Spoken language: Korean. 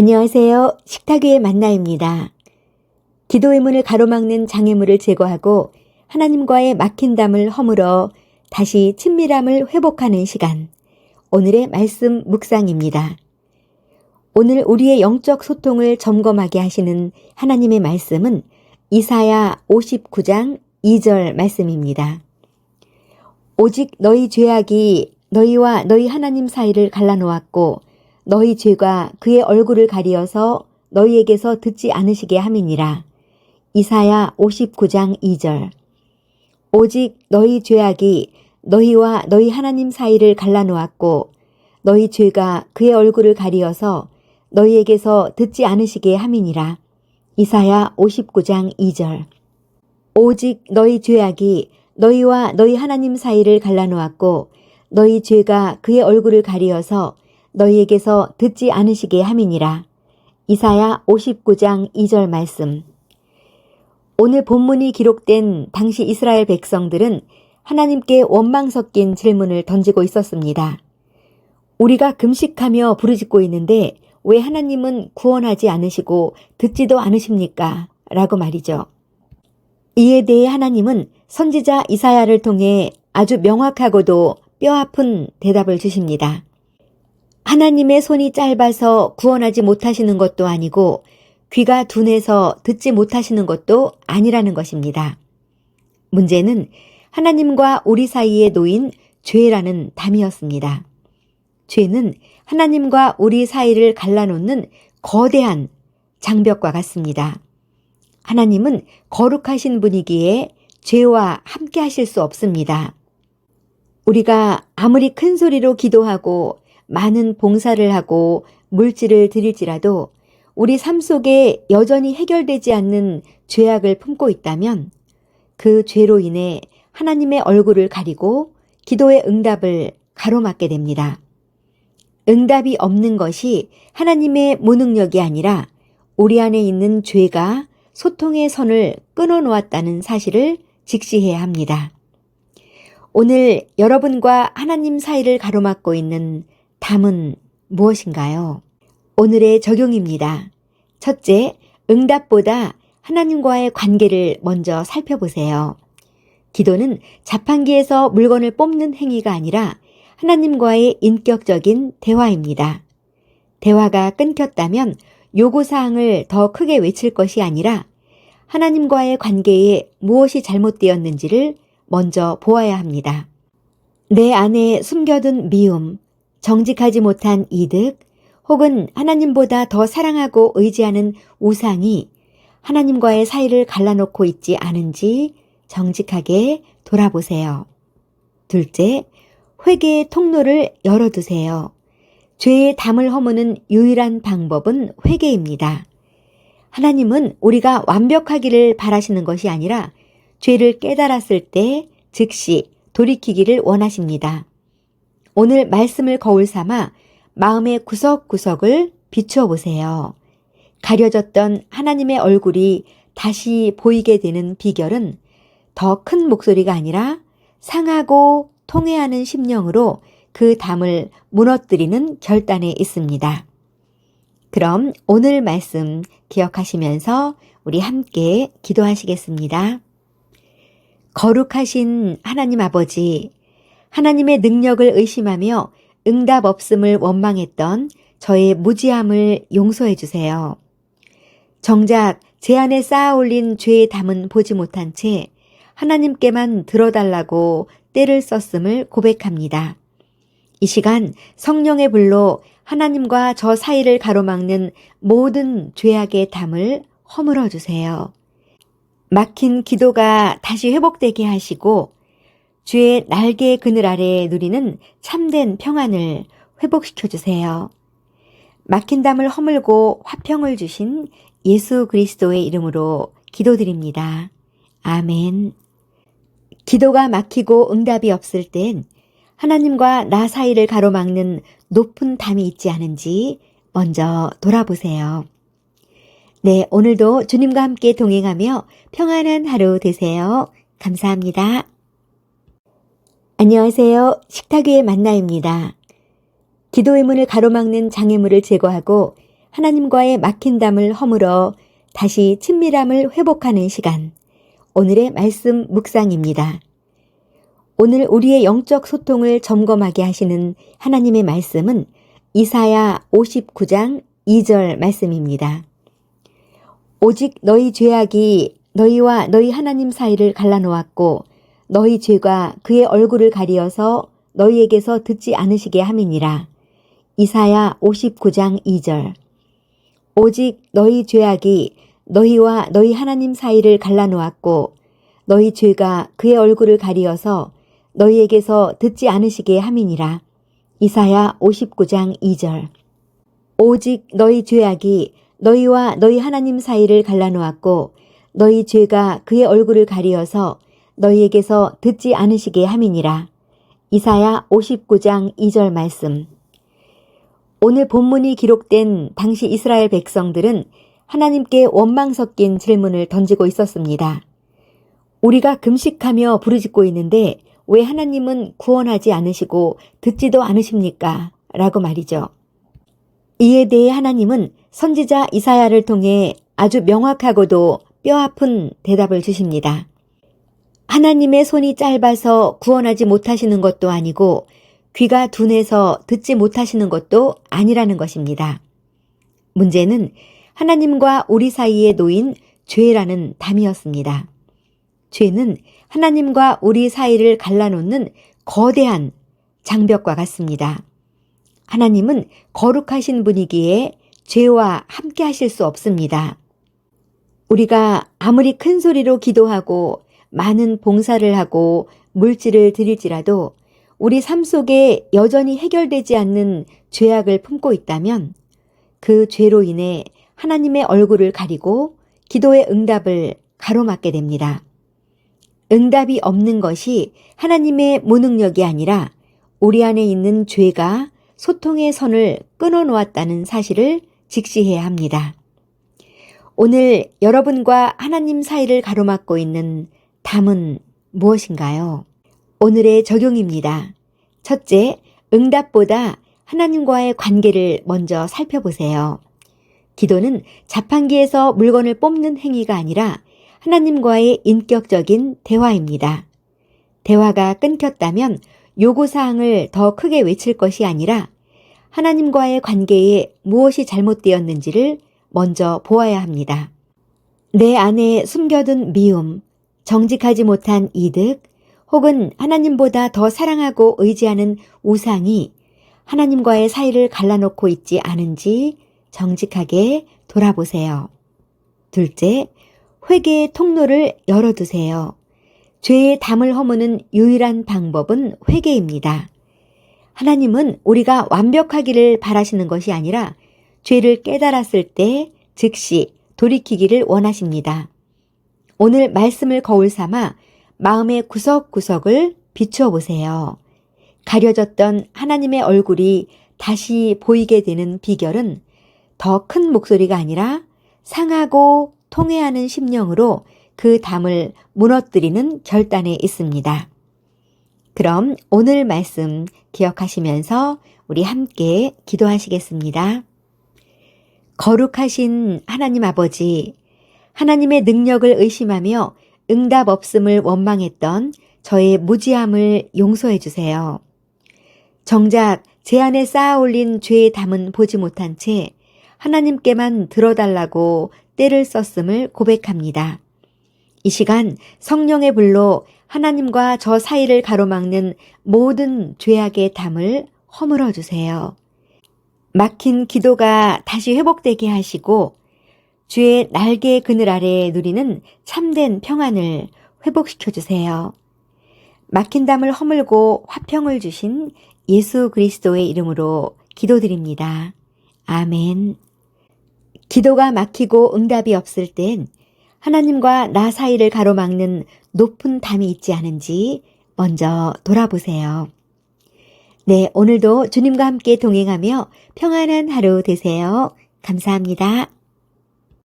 안녕하세요. 식탁위의 만나입니다. 기도의 문을 가로막는 장애물을 제거하고 하나님과의 막힌 담을 허물어 다시 친밀함을 회복하는 시간. 오늘의 말씀 묵상입니다. 오늘 우리의 영적 소통을 점검하게 하시는 하나님의 말씀은 이사야 59장 2절 말씀입니다. 오직 너희 죄악이 너희와 너희 하나님 사이를 갈라놓았고 너희 죄가 그의 얼굴을 가리어서 너희에게서 듣지 않으시게 함이니라. 이사야 59장 2절. 오직 너희 죄악이 너희와 너희 하나님 사이를 갈라놓았고 너희 죄가 그의 얼굴을 가리어서 너희에게서 듣지 않으시게 함이니라. 이사야 59장 2절. 오직 너희 죄악이 너희와 너희 하나님 사이를 갈라놓았고 너희 죄가 그의 얼굴을 가리어서 너희에게서 듣지 않으시게 함이니라. 이사야 59장 2절 말씀. 오늘 본문이 기록된 당시 이스라엘 백성들은 하나님께 원망 섞인 질문을 던지고 있었습니다. 우리가 금식하며 부르짖고 있는데 왜 하나님은 구원하지 않으시고 듣지도 않으십니까? 라고 말이죠. 이에 대해 하나님은 선지자 이사야를 통해 아주 명확하고도 뼈아픈 대답을 주십니다. 하나님의 손이 짧아서 구원하지 못하시는 것도 아니고 귀가 둔해서 듣지 못하시는 것도 아니라는 것입니다. 문제는 하나님과 우리 사이에 놓인 죄라는 담이었습니다. 죄는 하나님과 우리 사이를 갈라놓는 거대한 장벽과 같습니다. 하나님은 거룩하신 분이기에 죄와 함께 하실 수 없습니다. 우리가 아무리 큰 소리로 기도하고 많은 봉사를 하고 물질을 드릴지라도 우리 삶 속에 여전히 해결되지 않는 죄악을 품고 있다면 그 죄로 인해 하나님의 얼굴을 가리고 기도의 응답을 가로막게 됩니다. 응답이 없는 것이 하나님의 무능력이 아니라 우리 안에 있는 죄가 소통의 선을 끊어놓았다는 사실을 직시해야 합니다. 오늘 여러분과 하나님 사이를 가로막고 있는 담은 무엇인가요? 오늘의 적용입니다. 첫째, 응답보다 하나님과의 관계를 먼저 살펴보세요. 기도는 자판기에서 물건을 뽑는 행위가 아니라 하나님과의 인격적인 대화입니다. 대화가 끊겼다면 요구사항을 더 크게 외칠 것이 아니라 하나님과의 관계에 무엇이 잘못되었는지를 먼저 보아야 합니다. 내 안에 숨겨둔 미움, 정직하지 못한 이득, 혹은 하나님보다 더 사랑하고 의지하는 우상이 하나님과의 사이를 갈라놓고 있지 않은지 정직하게 돌아보세요. 둘째, 회개의 통로를 열어두세요. 죄의 담을 허무는 유일한 방법은 회개입니다. 하나님은 우리가 완벽하기를 바라시는 것이 아니라 죄를 깨달았을 때 즉시 돌이키기를 원하십니다. 오늘 말씀을 거울 삼아 마음의 구석구석을 비추어 보세요. 가려졌던 하나님의 얼굴이 다시 보이게 되는 비결은 더 큰 목소리가 아니라 상하고 통회하는 심령으로 그 담을 무너뜨리는 결단에 있습니다. 그럼 오늘 말씀 기억하시면서 우리 함께 기도하시겠습니다. 거룩하신 하나님 아버지, 하나님의 능력을 의심하며 응답 없음을 원망했던 저의 무지함을 용서해 주세요. 정작 제 안에 쌓아 올린 죄의 담은 보지 못한 채 하나님께만 들어달라고 때를 썼음을 고백합니다. 이 시간 성령의 불로 하나님과 저 사이를 가로막는 모든 죄악의 담을 허물어 주세요. 막힌 기도가 다시 회복되게 하시고 주의 날개의 그늘 아래 누리는 참된 평안을 회복시켜 주세요. 막힌 담을 허물고 화평을 주신 예수 그리스도의 이름으로 기도드립니다. 아멘. 기도가 막히고 응답이 없을 땐 하나님과 나 사이를 가로막는 높은 담이 있지 않은지 먼저 돌아보세요. 네, 오늘도 주님과 함께 동행하며 평안한 하루 되세요. 감사합니다. 안녕하세요. 식탁위의 만나입니다. 기도의 문을 가로막는 장애물을 제거하고 하나님과의 막힌 담을 허물어 다시 친밀함을 회복하는 시간. 오늘의 말씀 묵상입니다. 오늘 우리의 영적 소통을 점검하게 하시는 하나님의 말씀은 이사야 59장 2절 말씀입니다. 오직 너희 죄악이 너희와 너희 하나님 사이를 갈라놓았고 너희 죄가 그의 얼굴을 가리어서 너희에게서 듣지 않으시게 함이니라. 이사야 59장 2절. 오직 너희 죄악이 너희와 너희 하나님 사이를 갈라놓았고 너희 죄가 그의 얼굴을 가리어서 너희에게서 듣지 않으시게 함이니라. 이사야 59장 2절. 오직 너희 죄악이 너희와 너희 하나님 사이를 갈라놓았고 너희 죄가 그의 얼굴을 가리어서 너희에게서 듣지 않으시게 함이니라. 이사야 59장 2절 말씀. 오늘 본문이 기록된 당시 이스라엘 백성들은 하나님께 원망 섞인 질문을 던지고 있었습니다. 우리가 금식하며 부르짖고 있는데 왜 하나님은 구원하지 않으시고 듣지도 않으십니까? 라고 말이죠. 이에 대해 하나님은 선지자 이사야를 통해 아주 명확하고도 뼈아픈 대답을 주십니다. 하나님의 손이 짧아서 구원하지 못하시는 것도 아니고 귀가 둔해서 듣지 못하시는 것도 아니라는 것입니다. 문제는 하나님과 우리 사이에 놓인 죄라는 담이었습니다. 죄는 하나님과 우리 사이를 갈라놓는 거대한 장벽과 같습니다. 하나님은 거룩하신 분이기에 죄와 함께 하실 수 없습니다. 우리가 아무리 큰 소리로 기도하고 많은 봉사를 하고 물질을 드릴지라도 우리 삶 속에 여전히 해결되지 않는 죄악을 품고 있다면 그 죄로 인해 하나님의 얼굴을 가리고 기도의 응답을 가로막게 됩니다. 응답이 없는 것이 하나님의 무능력이 아니라 우리 안에 있는 죄가 소통의 선을 끊어놓았다는 사실을 직시해야 합니다. 오늘 여러분과 하나님 사이를 가로막고 있는 담은 무엇인가요? 오늘의 적용입니다. 첫째, 응답보다 하나님과의 관계를 먼저 살펴보세요. 기도는 자판기에서 물건을 뽑는 행위가 아니라 하나님과의 인격적인 대화입니다. 대화가 끊겼다면 요구사항을 더 크게 외칠 것이 아니라 하나님과의 관계에 무엇이 잘못되었는지를 먼저 보아야 합니다. 내 안에 숨겨둔 미움, 정직하지 못한 이득, 혹은 하나님보다 더 사랑하고 의지하는 우상이 하나님과의 사이를 갈라놓고 있지 않은지 정직하게 돌아보세요. 둘째, 회개의 통로를 열어두세요. 죄의 담을 허무는 유일한 방법은 회개입니다. 하나님은 우리가 완벽하기를 바라시는 것이 아니라 죄를 깨달았을 때 즉시 돌이키기를 원하십니다. 오늘 말씀을 거울 삼아 마음의 구석구석을 비추어 보세요. 가려졌던 하나님의 얼굴이 다시 보이게 되는 비결은 더 큰 목소리가 아니라 상하고 통회하는 심령으로 그 담을 무너뜨리는 결단에 있습니다. 그럼 오늘 말씀 기억하시면서 우리 함께 기도하시겠습니다. 거룩하신 하나님 아버지, 하나님의 능력을 의심하며 응답 없음을 원망했던 저의 무지함을 용서해 주세요. 정작 제 안에 쌓아 올린 죄의 담은 보지 못한 채 하나님께만 들어달라고 때를 썼음을 고백합니다. 이 시간 성령의 불로 하나님과 저 사이를 가로막는 모든 죄악의 담을 허물어 주세요. 막힌 기도가 다시 회복되게 하시고 주의 날개의 그늘 아래 누리는 참된 평안을 회복시켜 주세요. 막힌 담을 허물고 화평을 주신 예수 그리스도의 이름으로 기도드립니다. 아멘. 기도가 막히고 응답이 없을 땐 하나님과 나 사이를 가로막는 높은 담이 있지 않은지 먼저 돌아보세요. 네, 오늘도 주님과 함께 동행하며 평안한 하루 되세요. 감사합니다.